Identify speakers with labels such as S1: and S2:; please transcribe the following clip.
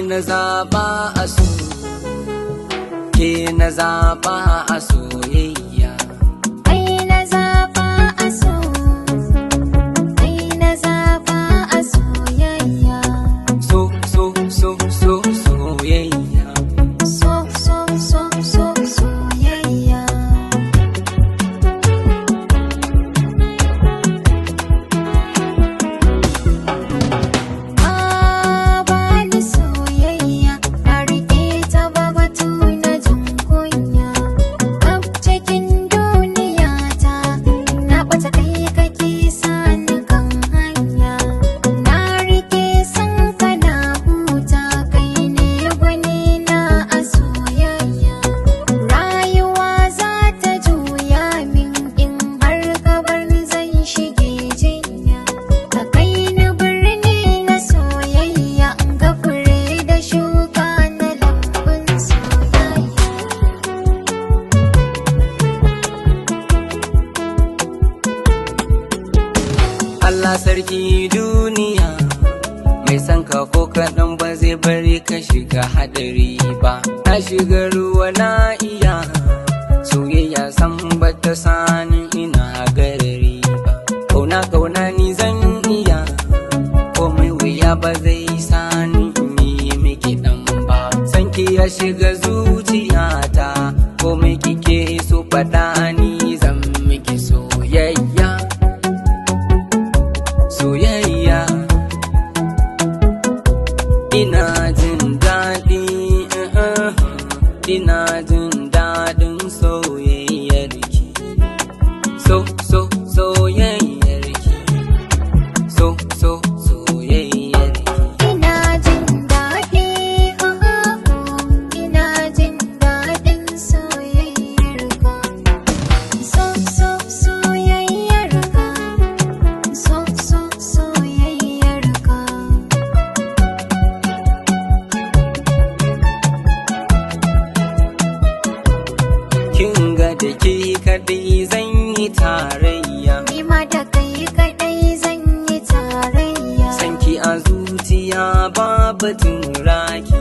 S1: na zaba a so, ke na zaba a soyayya.
S2: Kai na zaba a so, kai na zaba a soyayya.
S1: So soyayya.
S2: So soyayya. Ka bani soyayya, na riƙe ta ba batu na jin kunya. Kaf cikin duniya ta, na ɓata kai kake sani kan hanya. Na riƙe san ka na huta, kai ne gwani na a soyayya. Rayuwa za ta juya min in har ka bar ni zan shige jinya. Ka kai ni birni na soyayya, in ga fure da shuka na lambun soyayya.
S1: Allah sarki duniya, mai san ka ko kaɗan ba zai bari ka shiga haɗari ba. Na shiga ruwa na iya, soyayya san bata sani ina garari ba. Kauna ni zan iya, komai wuya ba zai sani in yi miki ɗan ba. Sanki ya shiga zuciyata, komai kike so faɗa ni zan miki soyayya. Soyayya, ina jin daɗi, ina jin daɗin soyayyarki. Soyayyarki. Soyayyarki.
S2: Ina jin daɗi, ina jin daɗin soyayyarka. Soyayyarka. Soyayyarka.
S1: Kin ga da ke kaɗai zan yi tarayya,
S2: Ni ma da kai kaɗai zan yi tarayya.
S1: sanki a zuciya babatun raki.